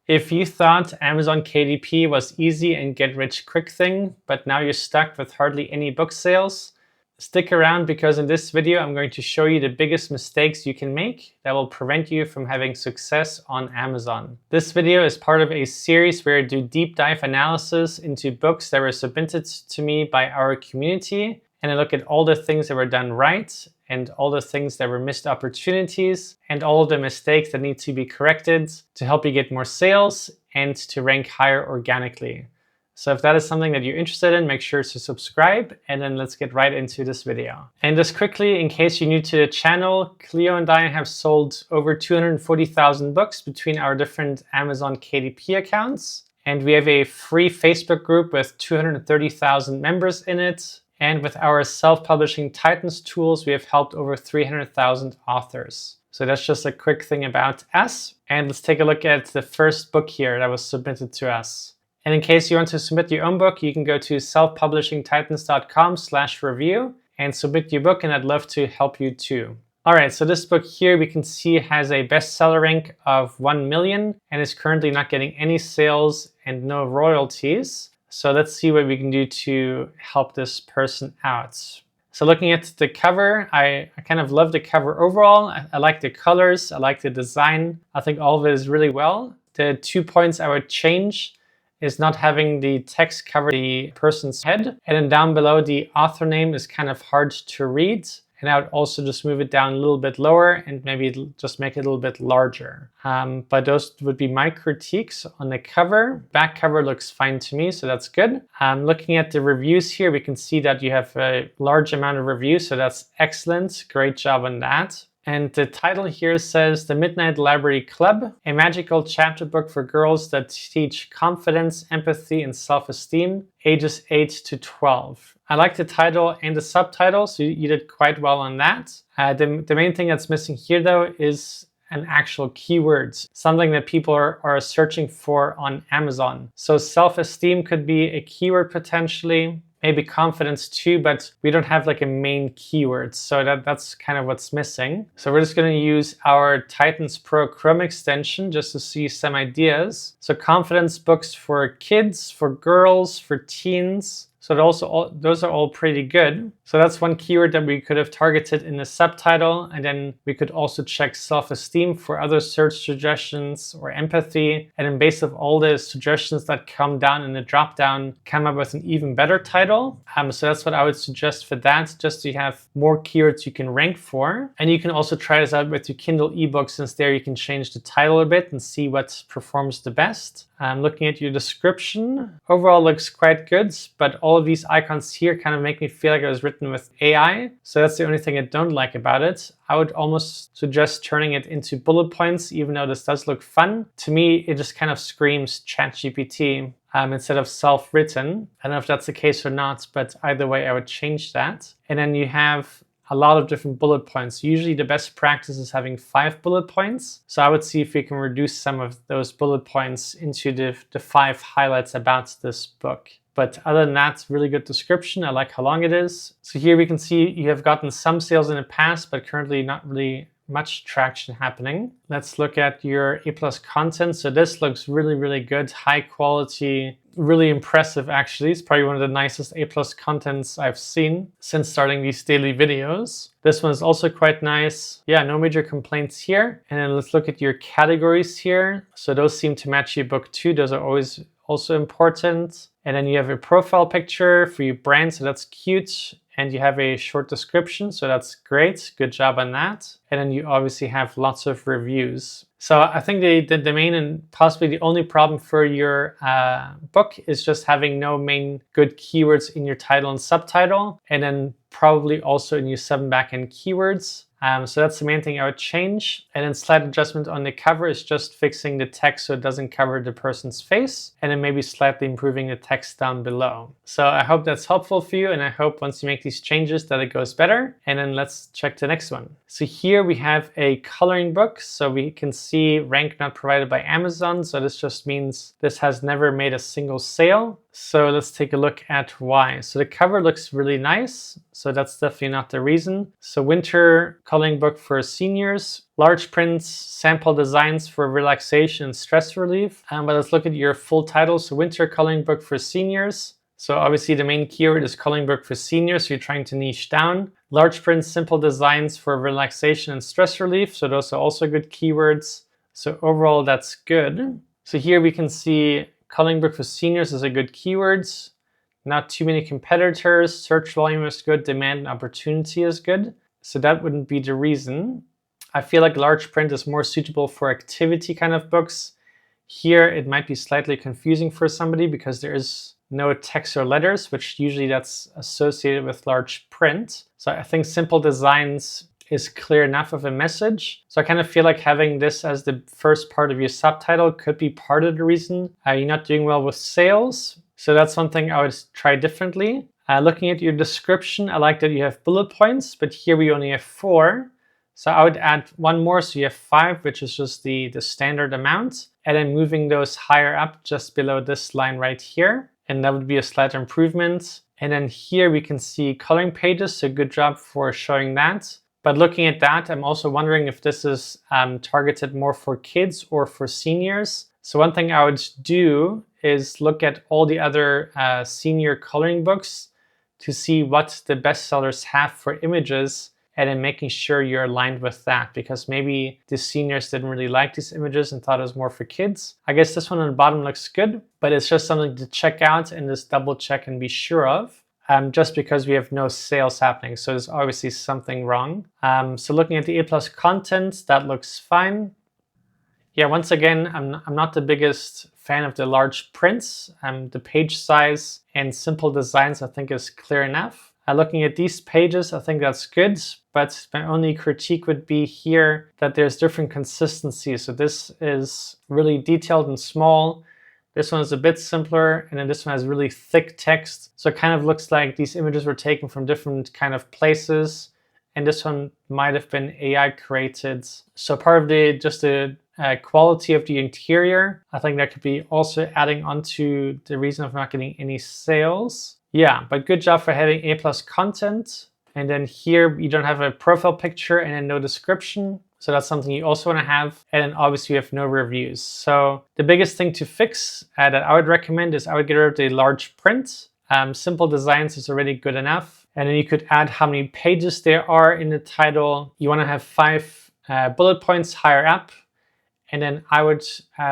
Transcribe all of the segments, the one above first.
If you thought Amazon KDP was easy and get rich quick thing, but now you're stuck with hardly any book sales, stick around because in this video I'm going to show you the biggest mistakes you can make that will prevent you from having success on Amazon. This video is part of a series where I do deep dive analysis into books that were submitted to me by our community, and I look at all the things that were done right and all the things that were missed opportunities and all of the mistakes that need to be corrected to help you get more sales and to rank higher organically. So if that is something that you're interested in, make sure to subscribe, and then let's get right into this video. And just quickly, in case you're new to the channel, Cleo and I have sold over 240,000 books between our different Amazon KDP accounts. And we have a free Facebook group with 230,000 members in it. And with our self-publishing Titans tools, we have helped over 300,000 authors. So that's just a quick thing about us. And let's take a look at the first book here that was submitted to us. And in case you want to submit your own book, you can go to selfpublishingtitans.com/review and submit your book, and I'd love to help you too. All right, so this book here we can see has a bestseller rank of 1 million and is currently not getting any sales and no royalties. So let's see what we can do to help this person out. So looking at the cover, I kind of love the cover overall. I like the colors, I like the design. I think all of it is really well. The 2 points I would change is not having the text cover the person's head. And then down below, the author name is kind of hard to read. And I would also just move it down a little bit lower and maybe just make it a little bit larger. But those would be my critiques on the cover. Back cover looks fine to me, so that's good. Looking at the reviews here, we can see that you have a large amount of reviews, so that's excellent. Great job on that. And the title here says The Midnight Library Club, a magical chapter book for girls that teach confidence, empathy, and self-esteem, ages 8 to 12. I like the title and the subtitle, so you did quite well on that. The main thing that's missing here, though, is an actual keywords, something that people are searching for on Amazon. So self-esteem could be a keyword potentially. Maybe confidence too, but we don't have like a main keyword. So that's kind of what's missing. So we're just going to use our Titans Pro Chrome extension just to see some ideas. So confidence books for kids, for girls, for teens. So those are all pretty good. So that's one keyword that we could have targeted in the subtitle. And then we could also check self-esteem for other search suggestions or empathy. And then based on all the suggestions that come down in the dropdown, come up with an even better title. So that's what I would suggest for that, just to have more keywords you can rank for. And you can also try this out with your Kindle ebook, since there you can change the title a bit and see what performs the best. Looking at your description, overall looks quite good, but all of these icons here kind of make me feel like it was written with AI. So that's the only thing I don't like about it. I would almost suggest turning it into bullet points, even though this does look fun. To me, it just kind of screams ChatGPT instead of self-written. I don't know if that's the case or not, but either way, I would change that. And then you have a lot of different bullet points. Usually the best practice is having 5 bullet points. So I would see if we can reduce some of those bullet points into the 5 highlights about this book. But other than that, really good description. I like how long it is. So here we can see you have gotten some sales in the past, but currently not really much traction happening. Let's look at your A+ content. So this looks really, really good. High quality, really impressive actually. It's probably one of the nicest A+ contents I've seen since starting these daily videos. This one is also quite nice. Yeah, no major complaints here. And then let's look at your categories here. So those seem to match your book too. Those are always also important. And then you have a profile picture for your brand, so that's cute. And you have a short description, so that's great. Good job on that. And then you obviously have lots of reviews. So I think the main and possibly the only problem for your book is just having no main good keywords in your title and subtitle, and then probably also in your 7 backend keywords. So that's the main thing I would change. And then slight adjustment on the cover is just fixing the text so it doesn't cover the person's face, and then maybe slightly improving the text down below. So I hope that's helpful for you, and I hope once you make these changes that it goes better. And then let's check the next one. So here we have a coloring book. So we can see rank not provided by Amazon. So this just means this has never made a single sale. So let's take a look at why. So the cover looks really nice. So that's definitely not the reason. So winter coloring book for seniors, large prints, sample designs for relaxation and stress relief. But let's look at your full title. So winter coloring book for seniors. So obviously the main keyword is coloring book for seniors. So you're trying to niche down. Large prints, simple designs for relaxation and stress relief. So those are also good keywords. So overall, that's good. So here we can see coloring book for seniors is a good keywords. Not too many competitors. Search volume is good. Demand and opportunity is good. So that wouldn't be the reason. I feel like large print is more suitable for activity kind of books. Here it might be slightly confusing for somebody because there is no text or letters, which usually that's associated with large print. So I think simple designs is clear enough of a message. So I kind of feel like having this as the first part of your subtitle could be part of the reason you're not doing well with sales. So that's something I would try differently. Looking at your description, I like that you have bullet points, but here we only have 4. So I would add 1 more, so you have 5, which is just the standard amount, and then moving those higher up just below this line right here. And that would be a slight improvement. And then here we can see coloring pages, so good job for showing that. But looking at that, I'm also wondering if this is targeted more for kids or for seniors. So one thing I would do is look at all the other senior coloring books to see what the bestsellers have for images, and then making sure you're aligned with that, because maybe the seniors didn't really like these images and thought it was more for kids. I guess this one on the bottom looks good, but it's just something to check out and just double check and be sure of. Just because we have no sales happening. So there's obviously something wrong. So looking at the A+ content, that looks fine. Yeah, once again, I'm not the biggest fan of the large prints. The page size and simple designs I think is clear enough. Looking at these pages, I think that's good, but my only critique would be here that there's different consistencies. So this is really detailed and small. This one is a bit simpler, and then this one has really thick text. So it kind of looks like these images were taken from different kind of places, and this one might have been AI created. So part of the quality of the interior, I think that could be also adding on to the reason of not getting any sales. Yeah, but good job for having A+ content. And then here you don't have a profile picture and then no description. So that's something you also want to have. And then obviously you have no reviews. So the biggest thing to fix that I would recommend is I would get rid of the large print. Simple designs is already good enough. And then you could add how many pages there are in the title. You want to have 5 bullet points higher up. And then I would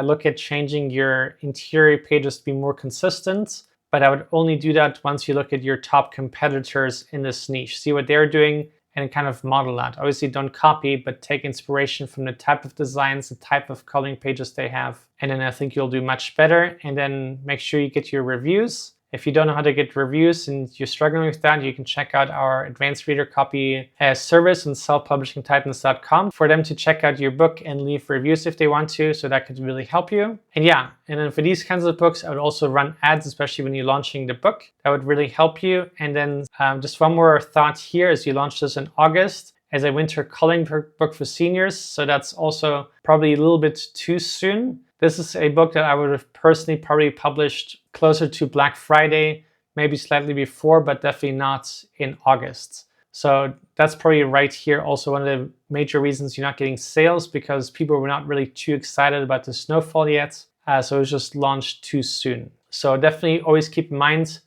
look at changing your interior pages to be more consistent. But I would only do that once you look at your top competitors in this niche. See what they're doing and kind of model that. Obviously don't copy, but take inspiration from the type of designs, the type of coloring pages they have. And then I think you'll do much better. And then make sure you get your reviews. If you don't know how to get reviews and you're struggling with that, you can check out our advanced reader copy service on selfpublishingtitans.com for them to check out your book and leave reviews if they want to. So that could really help you. And yeah, and then for these kinds of books, I would also run ads, especially when you're launching the book. That would really help you. And then just one more thought here as you launch this in August as a winter coloring book for seniors. So that's also probably a little bit too soon. This is a book that I would have personally probably published closer to Black Friday, maybe slightly before, but definitely not in August. So that's probably right here also one of the major reasons you're not getting sales, because people were not really too excited about the snowfall yet. So it was just launched too soon. So definitely always keep in mind,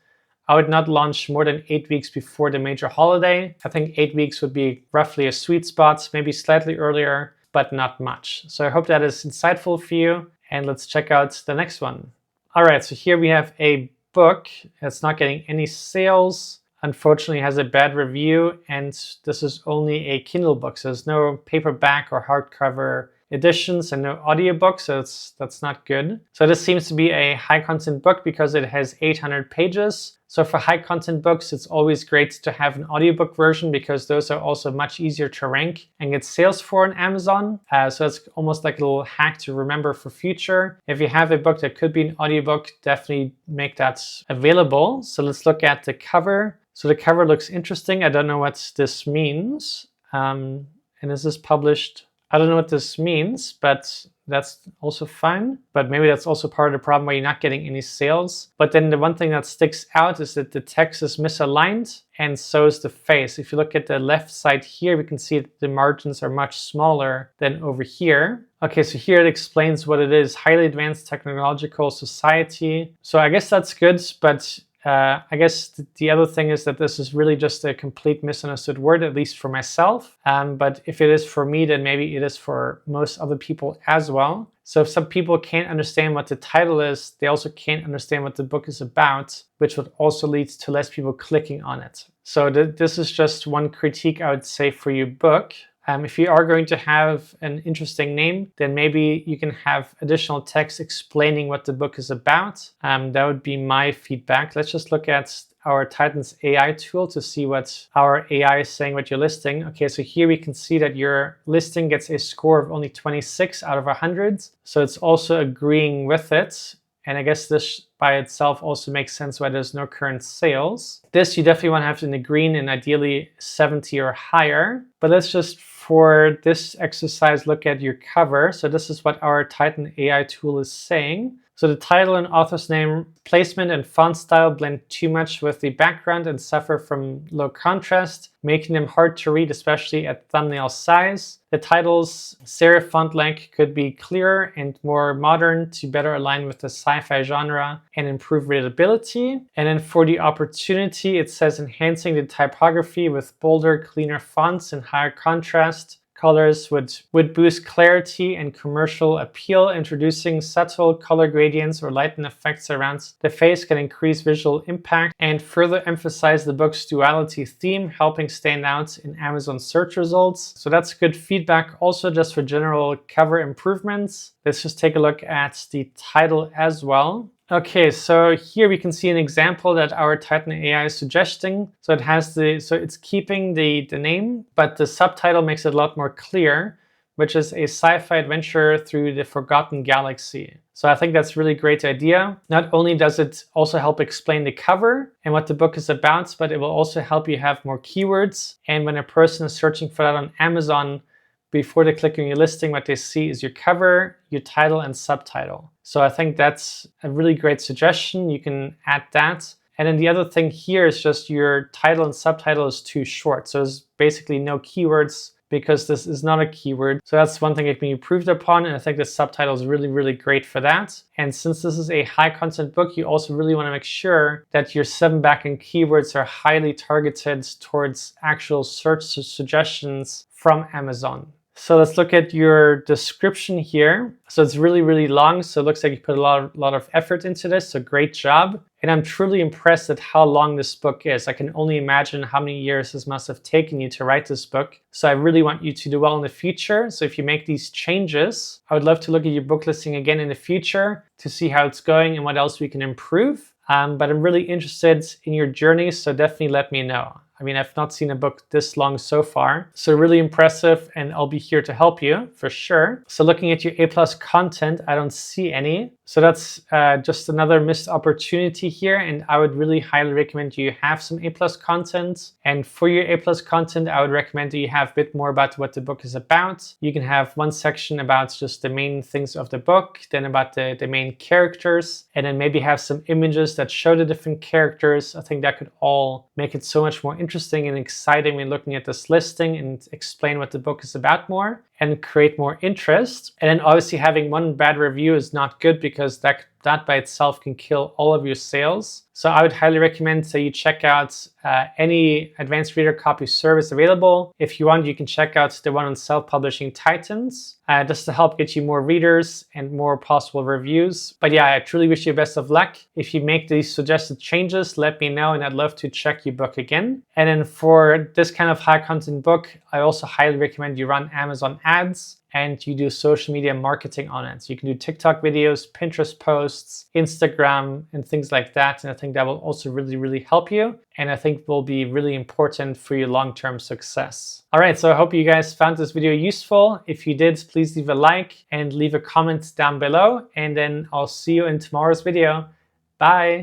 I would not launch more than 8 weeks before the major holiday. I think 8 weeks would be roughly a sweet spot, maybe slightly earlier, but not much. So I hope that is insightful for you. And let's check out the next one. All right, so here we have a book that's not getting any sales. Unfortunately, it has a bad review, and this is only a Kindle book. So there's no paperback or hardcover editions and no audiobook, so that's not good. So this seems to be a high content book because it has 800 pages. So for high content books, it's always great to have an audiobook version because those are also much easier to rank and get sales for on Amazon. So it's almost like a little hack to remember for future. If you have a book that could be an audiobook, definitely make that available. So let's look at the cover. So the cover looks interesting. I don't know what this means. And this is published I don't know what this means, but that's also fine. But maybe that's also part of the problem where you're not getting any sales. But then the one thing that sticks out is that the text is misaligned, and so is the face. If you look at the left side here, we can see that the margins are much smaller than over here. Okay, so here it explains what it is: highly advanced technological society. So I guess that's good, but I guess the other thing is that this is really just a complete misunderstood word, at least for myself. But if it is for me, then maybe it is for most other people as well. So if some people can't understand what the title is, they also can't understand what the book is about, which would also lead to less people clicking on it. So this is just one critique I would say for your book. If you are going to have an interesting name, then maybe you can have additional text explaining what the book is about. That would be my feedback. Let's just look at our Titans AI tool to see what our AI is saying what you're listing. Okay, so here we can see that your listing gets a score of only 26 out of 100. So it's also agreeing with it. And I guess this by itself also makes sense why there's no current sales. This you definitely want to have in the green and ideally 70 or higher. But let's just, for this exercise, look at your cover. So this is what our Titan AI tool is saying. So the title and author's name, placement, and font style blend too much with the background and suffer from low contrast, making them hard to read, especially at thumbnail size. The title's serif font length could be clearer and more modern to better align with the sci-fi genre and improve readability. And then for the opportunity, it says enhancing the typography with bolder, cleaner fonts and higher contrast. Colors would boost clarity and commercial appeal. Introducing subtle color gradients or lighten effects around the face can increase visual impact and further emphasize the book's duality theme, helping stand out in Amazon search results. So that's good feedback. Also, just for general cover improvements, let's just take a look at the title as well. Okay, so here we can see an example that our Titan AI is suggesting. So it's keeping the name, but the subtitle makes it a lot more clear, which is a sci-fi adventure through the forgotten galaxy. So I think that's a really great idea. Not only does it also help explain the cover and what the book is about, but it will also help you have more keywords. And when a person is searching for that on Amazon, before they click on your listing, what they see is your cover, your title, and subtitle. So I think that's a really great suggestion. You can add that. And then the other thing here is just your title and subtitle is too short. So there's basically no keywords because this is not a keyword. So that's one thing that can be improved upon. And I think the subtitle is really, really great for that. And since this is a high content book, you also really want to make sure that your 7 backend keywords are highly targeted towards actual search suggestions from Amazon. So let's look at your description here. So it's really, really long. So it looks like you put a lot of effort into this. So great job. And I'm truly impressed at how long this book is. I can only imagine how many years this must have taken you to write this book. So I really want you to do well in the future. So if you make these changes, I would love to look at your book listing again in the future to see how it's going and what else we can improve. But I'm really interested in your journey. So definitely let me know. I mean, I've not seen a book this long so far. So really impressive, and I'll be here to help you for sure. So looking at your A+ content, I don't see any. So that's just another missed opportunity here. And I would really highly recommend you have some A+ content. And for your A+ content, I would recommend that you have a bit more about what the book is about. You can have one section about just the main things of the book, then about the main characters, and then maybe have some images that show the different characters. I think that could all make it so much more interesting and exciting when looking at this listing and explain what the book is about more and create more interest. And then obviously having one bad review is not good because that by itself can kill all of your sales. So I would highly recommend that you check out any advanced reader copy service available. If you want, you can check out the one on Self-Publishing Titans, just to help get you more readers and more possible reviews. But yeah, I truly wish you best of luck. If you make these suggested changes, let me know and I'd love to check your book again. And then for this kind of high content book, I also highly recommend you run Amazon ads and you do social media marketing on it. So you can do TikTok videos, Pinterest posts, Instagram, and things like that. And I think that will also really, really help you. And I think will be really important for your long-term success. All right, so I hope you guys found this video useful. If you did, please leave a like and leave a comment down below. And then I'll see you in tomorrow's video. Bye.